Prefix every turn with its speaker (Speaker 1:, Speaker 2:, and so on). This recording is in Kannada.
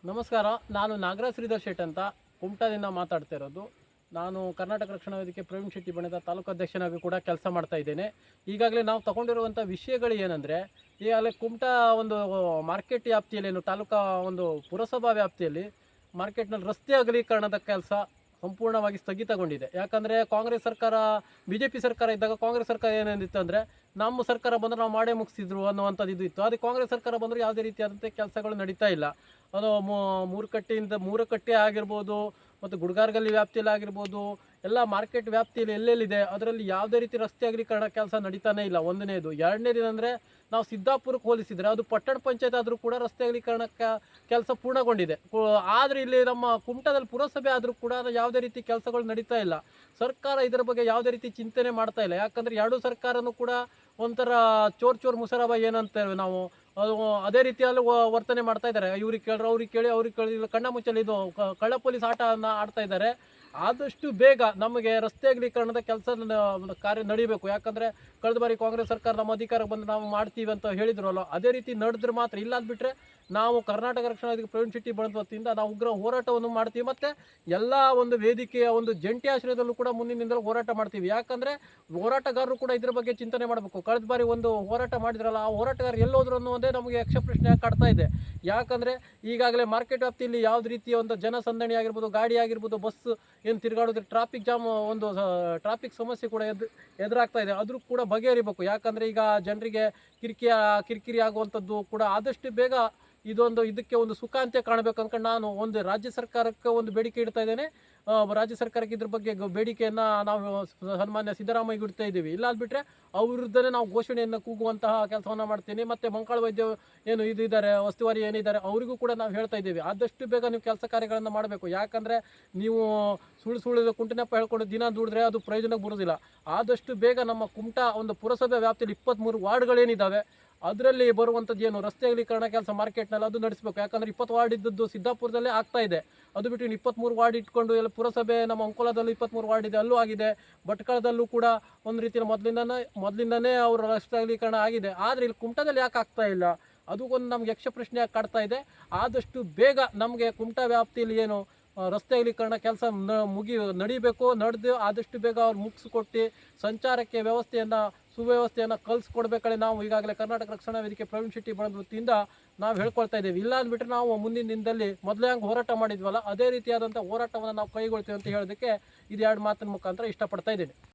Speaker 1: ನಮಸ್ಕಾರ. ನಾನು ನಾಗರಾಜ್ ಶ್ರೀಧರ್ ಶೆಟ್ ಅಂತ ಕುಮಟಾದಿಂದ ಮಾತಾಡ್ತಾ ಇರೋದು. ನಾನು ಕರ್ನಾಟಕ ರಕ್ಷಣಾ ವೇದಿಕೆ ಪ್ರವೀಣ್ ಶೆಟ್ಟಿ ಬಣದ ತಾಲೂಕು ಅಧ್ಯಕ್ಷನಾಗಿ ಕೂಡ ಕೆಲಸ ಮಾಡ್ತಾ ಇದ್ದೇನೆ. ಈಗಾಗಲೇ ನಾವು ತಗೊಂಡಿರುವಂಥ ವಿಷಯಗಳು ಏನಂದರೆ, ಈಗಾಗಲೇ ಕುಮಟಾ ಒಂದು ಮಾರ್ಕೆಟ್ ವ್ಯಾಪ್ತಿಯಲ್ಲಿ, ತಾಲೂಕಾ ಒಂದು ಪುರಸಭಾ ವ್ಯಾಪ್ತಿಯಲ್ಲಿ ಮಾರ್ಕೆಟ್ನಲ್ಲಿ ರಸ್ತೆ ಅಗಲೀಕರಣದ ಕೆಲಸ ಸಂಪೂರ್ಣವಾಗಿ ಸ್ಥಗಿತಗೊಂಡಿದೆ. ಯಾಕಂದರೆ ಕಾಂಗ್ರೆಸ್ ಸರ್ಕಾರ, BJP ಸರ್ಕಾರ ಇದ್ದಾಗ ಕಾಂಗ್ರೆಸ್ ಸರ್ಕಾರ ಏನೇನಿತ್ತು ಅಂದರೆ, ನಮ್ಮ ಸರ್ಕಾರ ಬಂದರೆ ನಾವು ಮಾಡೇ ಮುಗಿಸಿದ್ರು ಅನ್ನುವಂಥದ್ದು ಇದು ಇತ್ತು. ಅದಕ್ಕೆ ಕಾಂಗ್ರೆಸ್ ಸರ್ಕಾರ ಬಂದರೂ ಯಾವುದೇ ರೀತಿಯಾದಂಥ ಕೆಲಸಗಳು ನಡೀತಾ ಇಲ್ಲ. ಅದು ಮೂರಕಟ್ಟೆ ಆಗಿರ್ಬೋದು, ಮತ್ತು ಗುಡ್ಗಾರ್ಗಲ್ಲಿ ವ್ಯಾಪ್ತಿಯಲ್ಲಿ ಆಗಿರ್ಬೋದು, ಎಲ್ಲ ಮಾರ್ಕೆಟ್ ವ್ಯಾಪ್ತಿಯಲ್ಲಿ ಎಲ್ಲೆಲ್ಲಿದೆ ಅದರಲ್ಲಿ ಯಾವುದೇ ರೀತಿ ರಸ್ತೆ ಅಗಲೀಕರಣ ಕೆಲಸ ನಡೀತಾನೇ ಇಲ್ಲ. ಒಂದನೇದು. ಎರಡನೇದೇನೆಂದರೆ, ನಾವು ಸಿದ್ದಾಪುರಕ್ಕೆ ಹೋಲಿಸಿದರೆ ಅದು ಪಟ್ಟಣ ಪಂಚಾಯತ್ ಆದರೂ ಕೂಡ ರಸ್ತೆ ಅಗಲೀಕರಣ ಕೆಲಸ ಪೂರ್ಣಗೊಂಡಿದೆ. ಆದರೆ ಇಲ್ಲಿ ನಮ್ಮ ಕುಮಟಾದಲ್ಲಿ ಪುರಸಭೆ ಆದರೂ ಕೂಡ ಯಾವುದೇ ರೀತಿ ಕೆಲಸಗಳು ನಡೀತಾ ಇಲ್ಲ. ಸರ್ಕಾರ ಇದರ ಬಗ್ಗೆ ಯಾವುದೇ ರೀತಿ ಚಿಂತನೆ ಮಾಡ್ತಾ ಇಲ್ಲ. ಯಾಕಂದರೆ ಎರಡೂ ಸರ್ಕಾರನೂ ಕೂಡ ಒಂಥರ ಚೋರ್ ಮುಸರಾಬ ಏನಂತೇವೆ ನಾವು, ಅದು ಅದೇ ರೀತಿಯಲ್ಲಿ ವರ್ತನೆ ಮಾಡ್ತಾ ಇದ್ದಾರೆ. ಇವ್ರಿಗೆ ಕೇಳ್ರೆ ಅವ್ರಿಗೆ ಕೇಳಿ, ಅವ್ರಿಗೆ ಕೇಳಿ, ಕಣ್ಣ ಮುಚ್ಚಲಿ ಇದು ಕಳ್ಳ ಪೊಲೀಸ್ ಆಟವನ್ನು ಆಡ್ತಾ ಇದ್ದಾರೆ. ಆದಷ್ಟು ಬೇಗ ನಮಗೆ ರಸ್ತೆ ಅಗಲೀಕರಣದ ಕೆಲಸ ಕಾರ್ಯ ನಡೀಬೇಕು. ಯಾಕಂದರೆ ಕಳೆದ ಬಾರಿ ಕಾಂಗ್ರೆಸ್ ಸರ್ಕಾರ ನಮ್ಮ ಅಧಿಕಾರಕ್ಕೆ ಬಂದು ನಾವು ಮಾಡ್ತೀವಿ ಅಂತ ಹೇಳಿದ್ರಲ್ಲ, ಅದೇ ರೀತಿ ನಡೆದ್ರೆ ಮಾತ್ರ. ಇಲ್ಲಾದ್ಬಿಟ್ರೆ ನಾವು ಕರ್ನಾಟಕ ರಕ್ಷಣಾ ವೇದಿಕೆ ಪ್ರವೀಣ್ ಶೆಟ್ಟಿ ಬಣದ ವತಿಯಿಂದ ನಾವು ಉಗ್ರ ಹೋರಾಟವನ್ನು ಮಾಡ್ತೀವಿ. ಮತ್ತು ಎಲ್ಲ ಒಂದು ವೇದಿಕೆಯ ಒಂದು ಜಂಟಿ ಆಶ್ರಯದಲ್ಲೂ ಕೂಡ ಮುಂದಿನಿಂದಲೂ ಹೋರಾಟ ಮಾಡ್ತೀವಿ. ಯಾಕಂದರೆ ಹೋರಾಟಗಾರರು ಕೂಡ ಇದ್ರ ಬಗ್ಗೆ ಚಿಂತನೆ ಮಾಡಬೇಕು. ಕಳೆದ ಬಾರಿ ಒಂದು ಹೋರಾಟ ಮಾಡಿದ್ರಲ್ಲ, ಆ ಹೋರಾಟಗಾರರು ಎಲ್ಲೋದ್ರು ಅನ್ನೋದೇ ನಮಗೆ ಯಕ್ಷ ಪ್ರಶ್ನೆ ಕಾಡ್ತಾ ಇದೆ. ಯಾಕಂದರೆ ಈಗಾಗಲೇ ಮಾರ್ಕೆಟ್ ವ್ಯಾಪ್ತಿಯಲ್ಲಿ ಯಾವುದೇ ರೀತಿಯ ಒಂದು ಜನಸಂದಣಿ ಆಗಿರ್ಬೋದು, ಗಾಡಿ ಆಗಿರ್ಬೋದು, ಬಸ್ ಏನು ತಿರುಗಾಡೋದ್ರೆ ಟ್ರಾಫಿಕ್ ಜಾಮ್, ಒಂದು ಟ್ರಾಫಿಕ್ ಸಮಸ್ಯೆ ಕೂಡ ಎದುರಾಗ್ತಾ ಇದೆ. ಅದ್ರೂ ಕೂಡ ಬಗೆಹರಿಬೇಕು. ಯಾಕಂದರೆ ಈಗ ಜನರಿಗೆ ಕಿರಿಕಿರಿ ಆಗುವಂಥದ್ದು ಕೂಡ ಆದಷ್ಟು ಬೇಗ ಇದಕ್ಕೆ ಒಂದು ಸುಖಾಂತ್ಯ ಕಾಣಬೇಕು ಅಂದ್ಕೊಂಡು ನಾನು ಒಂದು ರಾಜ್ಯ ಸರ್ಕಾರಕ್ಕೆ ಒಂದು ಬೇಡಿಕೆ ಇಡ್ತಾ ಇದ್ದೇನೆ. ರಾಜ್ಯ ಸರ್ಕಾರಕ್ಕೆ ಇದ್ರ ಬಗ್ಗೆ ಬೇಡಿಕೆಯನ್ನು ನಾವು ಸನ್ಮಾನ್ಯ ಸಿದ್ದರಾಮಯ್ಯ ಇಡ್ತಾ ಇದ್ದೀವಿ. ಇಲ್ಲಾದ್ಬಿಟ್ರೆ ಅವ್ರ ವಿರುದ್ಧನೇ ನಾವು ಘೋಷಣೆಯನ್ನು ಕೂಗುವಂತಹ ಕೆಲಸವನ್ನು ಮಾಡ್ತೀನಿ. ಮತ್ತು ಮಂಕಾಳ ವೈದ್ಯ ಏನು ಇದ್ದಾರೆ, ಉಸ್ತುವಾರಿ ಏನಿದ್ದಾರೆ, ಅವರಿಗೂ ಕೂಡ ನಾವು ಹೇಳ್ತಾ ಇದ್ದೀವಿ, ಆದಷ್ಟು ಬೇಗ ನೀವು ಕೆಲಸ ಕಾರ್ಯಗಳನ್ನು ಮಾಡಬೇಕು. ಯಾಕಂದರೆ ನೀವು ಸುಳ್ಳು ಕುಂಟಿನಪ್ಪ ಹೇಳ್ಕೊಂಡು ದಿನ ದುಡಿದ್ರೆ ಅದು ಪ್ರಯೋಜನಕ್ಕೆ ಬರೋದಿಲ್ಲ. ಆದಷ್ಟು ಬೇಗ ನಮ್ಮ ಕುಮಟಾ ಒಂದು ಪುರಸಭೆ ವ್ಯಾಪ್ತಿಯಲ್ಲಿ 23 ವಾರ್ಡ್ಗಳೇನಿದ್ದಾವೆ ಅದರಲ್ಲಿ ಬರುವಂಥದ್ದು ಏನು ರಸ್ತೆ ಅಗಲೀಕರಣ ಕೆಲಸ ಮಾರ್ಕೆಟ್ನಲ್ಲಿ ಅದು ನಡೆಸಬೇಕು. ಯಾಕಂದರೆ 20 ವಾರ್ಡ್ ಇದ್ದದ್ದು ಸಿದ್ದಾಪುರದಲ್ಲೇ ಆಗ್ತಾ ಇದೆ. ಅದು ಬಿಟ್ಟು 23 ವಾರ್ಡ್ ಇಟ್ಕೊಂಡು ಎಲ್ಲ ಪುರಸಭೆ, ನಮ್ಮ ಅಂಕೋಲಾದಲ್ಲೂ 23 ವಾರ್ಡ್ ಇದೆ, ಅಲ್ಲೂ ಆಗಿದೆ. ಭಟ್ಕಳದಲ್ಲೂ ಕೂಡ ಒಂದು ರೀತಿಯಲ್ಲಿ ಮೊದಲಿಂದನೇ ಅವರು ರಸ್ತೆ ಅಗಲೀಕರಣ ಆಗಿದೆ. ಆದರೆ ಇಲ್ಲಿ ಕುಮಟಾದಲ್ಲಿ ಯಾಕೆ ಆಗ್ತಾ ಇಲ್ಲ, ಅದು ಒಂದು ನಮ್ಗೆ ಯಕ್ಷ ಪ್ರಶ್ನೆಯಾಗಿ ಕಾಡ್ತಾ ಇದೆ. ಆದಷ್ಟು ಬೇಗ ನಮಗೆ ಕುಮಟಾ ವ್ಯಾಪ್ತಿಯಲ್ಲಿ ಏನು ರಸ್ತೆ ಅಗಲೀಕರಣ ಕೆಲಸ ನಡೀಬೇಕು. ನಡೆದು ಆದಷ್ಟು ಬೇಗ ಅವ್ರು ಮುಗಿಸ್ಕೊಟ್ಟು ಸಂಚಾರಕ್ಕೆ ಸುವ್ಯವಸ್ಥೆಯನ್ನು ಕಲಿಸ್ಕೊಡ್ಬೇಕಾದ್ರೆ ನಾವು ಈಗಾಗಲೇ ಕರ್ನಾಟಕ ರಕ್ಷಣಾ ವೇದಿಕೆ ಪ್ರವೀಣ್ ಶೆಟ್ಟಿ ಬಣದ ವತಿಯಿಂದ ನಾವು ಹೇಳ್ಕೊಳ್ತಾ ಇದ್ದೇವೆ. ಇಲ್ಲ ಅಂದ್ಬಿಟ್ರೆ ನಾವು ಮುಂದಿನ ದಿನದಲ್ಲಿ ಮೊದಲೇ ಹಂಗೆ ಹೋರಾಟ ಮಾಡಿದ್ವಲ್ಲ, ಅದೇ ರೀತಿಯಾದಂಥ ಹೋರಾಟವನ್ನು ನಾವು ಕೈಗೊಳ್ತೀವಿ ಅಂತ ಹೇಳೋದಕ್ಕೆ ಇದು 2 ಮಾತಿನ ಮುಖಾಂತರ ಇಷ್ಟಪಡ್ತಾ ಇದ್ದೇನೆ.